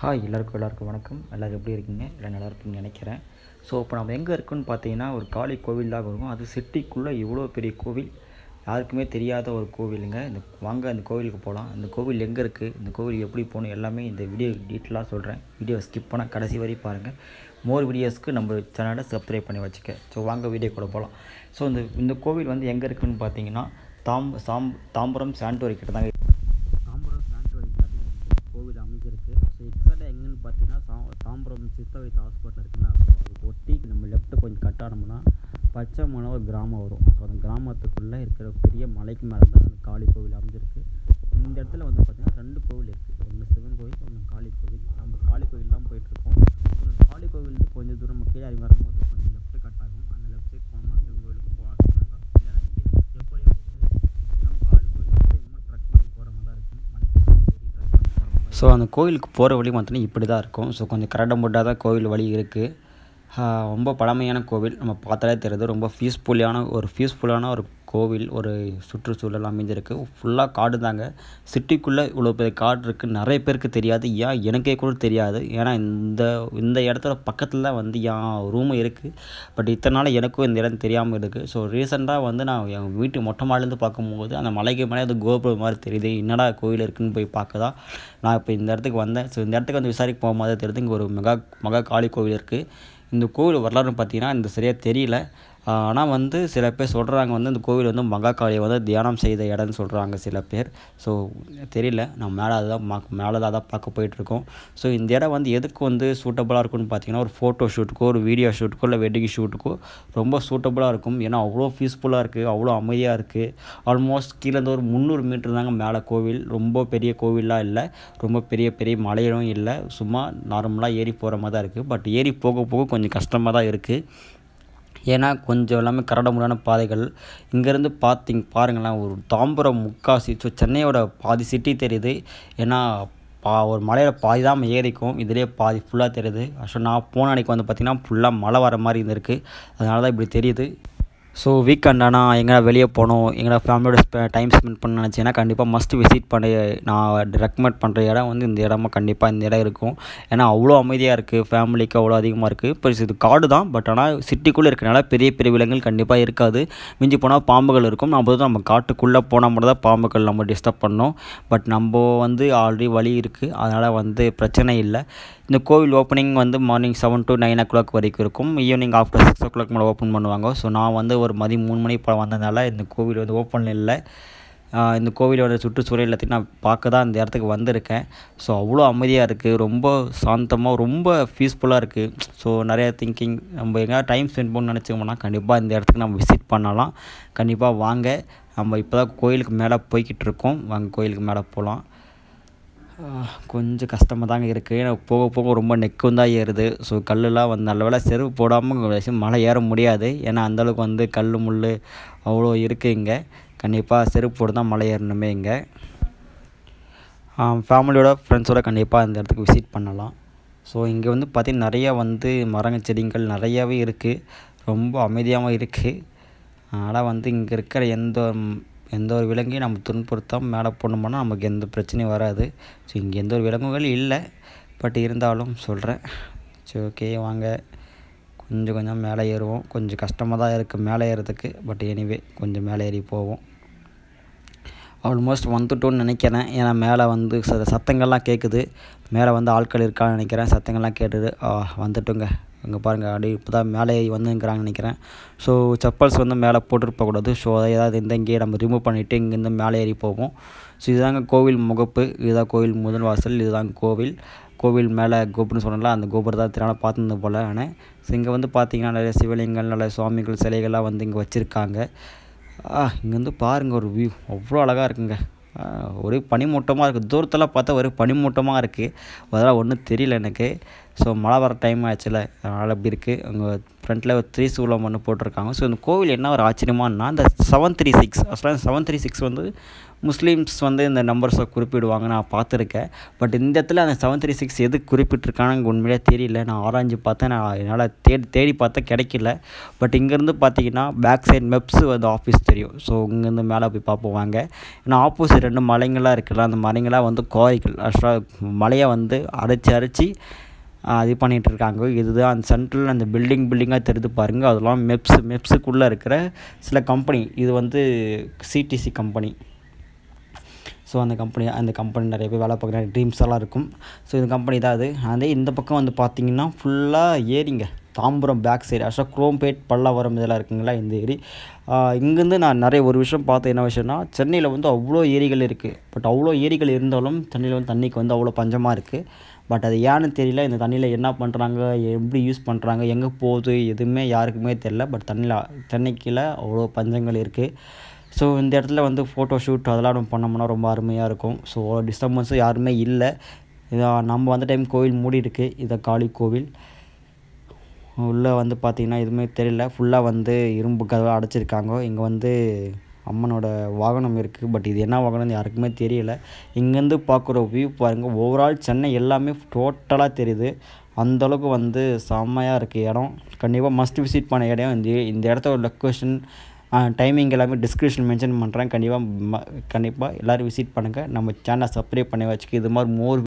Hi எல்லாருக்கும் வணக்கம். எல்லோரும் எப்படி இருக்கீங்க? எல்லாம் நல்லா இருப்பீங்கன்னு நினைக்கிறேன். ஸோ இப்போ நம்ம எங்கே இருக்குன்னு பார்த்தீங்கன்னா ஒரு காளி கோவில் தான் இருக்கும். அது சிட்டிக்குள்ளே இவ்வளோ பெரிய கோவில், யாருக்குமே தெரியாத ஒரு கோவிலுங்க. வாங்க அந்த கோவிலுக்கு போகலாம். இந்த கோவில் எங்கே இருக்குது, இந்த கோவில் எப்படி போகணும், எல்லாமே இந்த வீடியோ டீட்டெயிலாக சொல்கிறேன். வீடியோ ஸ்கிப் பண்ணால் கடைசி வரை பாருங்கள். மோர் வீடியோஸ்க்கு நம்ம சேனலை சப்ஸ்கிரைப் பண்ணி வச்சுக்க. ஸோ வாங்க வீடியோ கூட போகலாம். ஸோ இந்த கோவில் வந்து எங்கே இருக்குதுன்னு பார்த்தீங்கன்னா தாம்பரம் சாண்டோரி கிட்ட தாங்க. தாம்பரம் சாண்டோரி கோவில் அமைஞ்சிருக்கு. ஸோ எக்ஸாக்டாக எங்கேன்னு பார்த்தீங்கன்னா தாம்பரம் சித்த வைத்த ஹாஸ்பிட்டல் இருக்குன்னா அதுக்கு ஒட்டி நம்ம லெஃப்ட்டு கொஞ்சம் கட் ஆனோம்னா பச்சை மலை ஒரு கிராமம் வரும். ஸோ அந்த கிராமத்துக்குள்ளே இருக்கிற பெரிய மலைக்கு மேலே தான் அந்த காளி கோவில் அமைஞ்சிருக்கு. இந்த இடத்துல வந்து பார்த்திங்கன்னா 2 கோவில் இருக்குது. ஒன்று சிவன் கோவில், ஒன்று காளி கோவில். நம்ம காளி கோவில் தான் போயிட்டுருக்கோம். காளி கோவில் கொஞ்சம் தூரம் நம்ம கீழே வரும்போது கொஞ்சம் லெஃப்ட்டு கட் ஆகும். அந்த லெஃப்ட் சைட் போனோம்னா சிவன் கோவிலுக்கு போகலாம். இல்லைனா இங்கே எப்படியே போகுது நம்ம காளி கோவிலுக்கு இந்த மாதிரி ட்ரக் பண்ணி போகிற மாதிரி தான் இருக்கும். மலைக்கு ட்ரக் பண்ணி போகிற மாதிரி. ஸோ அந்த கோவிலுக்கு போகிற வழி பார்த்தீங்கன்னா இப்படி தான் இருக்கும். ஸோ கொஞ்சம் கரடம் முட்டாக தான் கோவில் வழி இருக்குது. ரொம்ப பழமையான கோவில், நம்ம பார்த்தாலே தெரியுது. ரொம்ப பீஸ்ஃபுல்லான ஒரு கோவில், ஒரு சுற்றுச்சூழல் அமைஞ்சிருக்கு. ஃபுல்லாக காடு தாங்க. சிட்டிக்குள்ளே இவ்வளோ பெரிய காடு இருக்குது. நிறைய பேருக்கு தெரியாது, ஏன் எனக்கே கூட தெரியாது. ஏன்னா இந்த இடத்துல பக்கத்தில் தான் வந்து என் ரூமு இருக்குது. பட் இத்தனை நாள் எனக்கும் இந்த இடம் தெரியாமல் இருக்குது. ஸோ ரீசெண்டாக வந்து நான் என் வீட்டு மொட்டை மாடிலேருந்து பார்க்கும்போது அந்த மலைக்கு மேலே அது கோபுரம் மாதிரி தெரியுது. என்னடா கோவில் இருக்குதுன்னு போய் பார்க்க தான் நான் இப்போ இந்த இடத்துக்கு வந்தேன். ஸோ இந்த இடத்துக்கு வந்து விசாரிக்க போகும்போது தெரியுது இங்கே ஒரு மகா காளி கோவில் இருக்குது. இந்த கோவில் வரலாறுன்னு பார்த்தீங்கன்னா இந்த சரியாக தெரியல. ஆனால் வந்து சில பேர் சொல்கிறாங்க வந்து இந்த கோவில் வந்து மகாகாளியை வந்து தியானம் செய்த இடம்னு சொல்கிறாங்க சில பேர். ஸோ தெரியல, நம்ம மேலே தான் பார்க்க போயிட்டுருக்கோம். ஸோ இந்த இடம் வந்து எதுக்கு வந்து சூட்டபுளாக இருக்குன்னு பார்த்தீங்கன்னா ஒரு ஃபோட்டோ ஷூட்டுக்கோ, ஒரு வீடியோ ஷூட்டுக்கோ, இல்லை வெட்டிங் ஷூட்டுக்கோ ரொம்ப சூட்டபுளாக இருக்கும். ஏன்னா அவ்வளோ பீஸ்ஃபுல்லாக இருக்குது, அவ்வளோ அமைதியாக இருக்குது. ஆல்மோஸ்ட் கீழேருந்து ஒரு 300 மீட்டர் தாங்க மேலே கோவில். ரொம்ப பெரிய கோவிலாக இல்லை, ரொம்ப பெரிய மலையும் இல்லை. சும்மா நார்மலாக ஏறி போகிற மாதிரி தான் இருக்குது. பட் ஏறி போக கொஞ்சம் கஷ்டமாக தான் இருக்குது. ஏன்னா கொஞ்சம் எல்லாமே கரடுமுரடான பாதைகள். இங்கேருந்து பாருங்களேன், ஒரு தாம்பரம் முக்காசி, ஸோ சென்னையோட பாதி சிட்டி தெரியுது. ஏன்னா ஒரு மலையில் பாதி தான் ஏறிக்கும், இதிலே பாதி ஃபுல்லாக தெரியுது. ஆக்சுவலாக நான் போன அன்றைக்கி வந்து பார்த்திங்கன்னா ஃபுல்லாக மழை வர மாதிரி இருந்திருக்கு. அதனால தான் இப்படி தெரியுது. ஸோ வீக்கெண்டானா எங்கேனா வெளியே போகணும், எங்கேனா ஃபேமிலியோட டைம் ஸ்பெண்ட் பண்ண நினச்சிங்கன்னா கண்டிப்பாக மஸ்ட் விசிட் பண்ண நான் ரெக்கமெண்ட் பண்ணுற இடம் வந்து இந்த இடமா கண்டிப்பாக இந்த இடம் இருக்கும். ஏன்னா அவ்வளோ அமைதியாக இருக்குது, ஃபேமிலிக்கு அவ்வளோ அதிகமாக இருக்குது. இப்போ இது காடு தான், பட் ஆனால் சிட்டிக்குள்ளே இருக்கிறனால பெரிய விலங்குகள் கண்டிப்பாக இருக்காது. மிஞ்சி போனால் பாம்புகள் இருக்கும். நம்ம காட்டுக்குள்ளே போனால் மட்டும் தான் பாம்புகள் நம்ம டிஸ்டர்ப் பண்ணோம். பட் நம்ம வந்து ஆல்ரெடி வழி இருக்குது, அதனால் வந்து பிரச்சனை இல்லை. இந்த கோவில் ஓப்பனிங் வந்து மார்னிங் 7 to 9 o'clock வரைக்கும் இருக்கும். ஈவினிங் ஆஃப்டர் 6 o'clock மேலே ஓப்பன் பண்ணுவாங்க. ஸோ நான் வந்து ஒரு மதியம் 3 மணி போல் வந்ததுனால இந்த கோவில் வந்து ஓப்பன் இல்லை. இந்த கோவிலோட சுற்றுச்சூழல் எல்லாத்தையும் நான் பார்க்க தான் இந்த இடத்துக்கு வந்திருக்கேன். ஸோ அவ்வளோ அமைதியாக இருக்குது, ரொம்ப சாந்தமாக, ரொம்ப பீஸ்ஃபுல்லாக இருக்குது. ஸோ நிறையா திங்கிங் நம்ம எங்கேயா டைம் ஸ்பெண்ட் பண்ணணும்னு நினச்சோம்னா கண்டிப்பாக இந்த இடத்துக்கு நம்ம விசிட் பண்ணலாம். கண்டிப்பாக வாங்க. நம்ம இப்போ தான் கோயிலுக்கு மேலே போய்கிட்டு இருக்கோம். வாங்க கோயிலுக்கு மேலே போகலாம். கொஞ்சம் கஷ்டமாக தாங்க இருக்குது. ஏன்னா போக ரொம்ப நெக்கும் தான் ஏறுது. ஸோ கல்லுலாம் வந்து நல்ல வேளை செருப்பு போடாமல் மலை ஏற முடியாது. ஏன்னா அந்தளவுக்கு வந்து கல் முள் அவ்வளோ இருக்குது இங்கே. கண்டிப்பாக செருப்பு போட்டு தான் மலை ஏறணுமே இங்கே. ஃபேமிலியோட ஃப்ரெண்ட்ஸோட கண்டிப்பாக இந்த இடத்துக்கு விசிட் பண்ணலாம். ஸோ இங்கே வந்து பார்த்திங்கன்னா நிறையா வந்து மரங்கள் செடிகள் நிறையாவே இருக்குது. ரொம்ப அமைதியாகவும் இருக்குது. அதனால் வந்து இங்கே இருக்கிற எந்த ஒரு விலங்கையும் நம்ம துன்புறுத்தாமல் மேலே போனோம்னா நமக்கு எந்த பிரச்சனையும் வராது. ஸோ இங்கே எந்த ஒரு விலங்குகள் இல்லை, பட் இருந்தாலும் சொல்கிறேன். சரி, ஓகே வாங்க கொஞ்சம் மேலே ஏறுவோம். கொஞ்சம் கஷ்டமாக தான் இருக்குது மேலே ஏறதுக்கு. பட் எனிவே கொஞ்சம் மேலே ஏறி போவோம். ஆல்மோஸ்ட் வந்துட்டோன்னு நினைக்கிறேன். ஏன்னா மேலே வந்து சத்தங்கள்லாம் கேட்குது. மேலே வந்து ஆட்கள் இருக்கான்னு நினைக்கிறேன். சத்தங்கள்லாம் கேட்டுது. வந்துட்டோங்க. இங்கே பாருங்கள், அப்படி இப்போ தான் மேலே வந்துங்கிறாங்கன்னு நினைக்கிறேன். ஸோ செப்பல்ஸ் வந்து மேலே போட்டுட்டு போகக்கூடாது. ஸோ ஏதாவது இங்கேயே நம்ம ரிமூவ் பண்ணிவிட்டு இங்கேருந்து மேலே ஏறி போவோம். ஸோ இதுதாங்க கோவில் முகப்பு, இதுதான் கோவில் முதல் வாசல், இதுதான் கோவில் மேலே கோபுரம்னு சொன்னால அந்த கோபுரம் தான் திறனால பார்த்துருந்து போல் நான். ஸோ இங்கே வந்து பார்த்திங்கன்னா நிறைய சிவலிங்கங்கள், நிறைய சுவாமிகள் சிலைகள்லாம் வந்து இங்கே வச்சுருக்காங்க. இங்கே வந்து பாருங்கள், ஒரு வியூ அவ்வளோ அழகாக இருக்குங்க. ஒரே பனிமூட்டமாக இருக்குது. தூரத்தெல்லாம் பார்த்தா ஒரே பனிமூட்டமாக இருக்குது. அதெல்லாம் ஒன்றும் தெரியல எனக்கு. ஸோ மழை வர டைம் ஆச்சுல, அதனால் அப்படி இருக்குது. அங்கே ஃப்ரண்ட்டில் ஒரு 3 சூலம் ஒன்று போட்டிருக்காங்க. ஸோ இந்த கோவில் என்ன ஒரு ஆச்சரியமானா இந்த 736 வந்து முஸ்லீம்ஸ் வந்து இந்த நம்பர்ஸை குறிப்பிடுவாங்க, நான் பார்த்துருக்கேன். பட் இந்த இடத்துல அந்த 736 எது குறிப்பிட்டிருக்கான்னு எனக்கு உண்மையிலே தெரியல. நான் ஆராய்ஞ்சு பார்த்தேன், நான் என்னால் தேடி பார்த்தா கிடைக்கல. பட் இங்கேருந்து பார்த்தீங்கன்னா பேக் சைட் மெப்ஸ் வந்து ஆஃபீஸ் தெரியும். ஸோ இங்கேருந்து மேலே போய் பார்ப்போம் வாங்க. ஏன்னா ஆப்போசிட் 2 மலைங்களாக இருக்குல்ல, அந்த மலைங்களாக வந்து கோயில்கள் ஆக்சுவலாக மலையை வந்து அரைச்சி இது பண்ணிகிட்ருக்காங்க. இதுதான் அந்த சென்ட்ரல் அந்த பில்டிங்காக தெரிஞ்சு பாருங்கள். அதெல்லாம் மெப்ஸுக்குள்ளே இருக்கிற சில கம்பெனி. இது வந்து சிடிசி கம்பெனி. ஸோ அந்த கம்பெனி நிறைய பேர் வேலை பார்க்குற ட்ரீம்ஸ் எல்லாம் இருக்கும். ஸோ இந்த கம்பெனி தான் அது. அதே இந்த பக்கம் வந்து பார்த்திங்கன்னா ஃபுல்லாக ஏரிங்க. தாம்பரம் பேக் சைடு ஆக்சுவலாக குரோம்பேட் பல்லாவரம் இதெல்லாம் இருக்குங்களா, இந்த ஏரி. இங்கேருந்து நான் நிறைய ஒரு விஷயம் பார்த்தேன். என்ன விஷயம்னா, சென்னையில் வந்து அவ்வளோ ஏரிகள் இருக்குது. பட் அவ்வளோ ஏரிகள் இருந்தாலும் சென்னையில் வந்து தண்ணிக்கு வந்து அவ்வளோ பஞ்சமாக இருக்குது. பட் அது ஏன்னு தெரியல. இந்த தண்ணியில் என்ன பண்ணுறாங்க, எப்படி யூஸ் பண்ணுறாங்க, எங்கே போகுது, எதுவுமே யாருக்குமே தெரியல. பட் சென்னைக்குள்ள அவ்வளோ பஞ்சங்கள் இருக்குது. ஸோ இந்த இடத்துல வந்து ஃபோட்டோ ஷூட் அதெல்லாம் நம்ம பண்ணோம்னா ரொம்ப அருமையாக இருக்கும். ஸோ டிஸ்டர்பன்ஸும் யாருமே இல்லை. நம்ம வந்த டைம் கோவில் மூடி இருக்குது. இதை காளி கோவில். உள்ளே வந்து பார்த்திங்கன்னா எதுவுமே தெரியல. ஃபுல்லாக வந்து இரும்பு கதவை அடைச்சிருக்காங்க. இங்கே வந்து அம்மனோட வாகனம் இருக்குது. பட் இது என்ன வாகனம்னு யாருக்குமே தெரியல. இங்கேருந்து பார்க்குற வியூ பாருங்கள். ஓவரால் சென்னை எல்லாமே டோட்டலாக தெரியுது. அந்தளவுக்கு வந்து செம்மையாக இருக்குது இடம். கண்டிப்பாக மஸ்ட் விசிட் பண்ண இடம். இந்த இடத்தோட லொக்கேஷன் டைமிங் எல்லாமே டிஸ்கிரிப்ஷன் மென்ஷன் பண்ணுறேன். கண்டிப்பாக எல்லோரும் விசிட் பண்ணுங்கள். நம்ம சேனலை சப்ஸ்கிரைப் பண்ணி வச்சுக்க. இது மாதிரி மோர்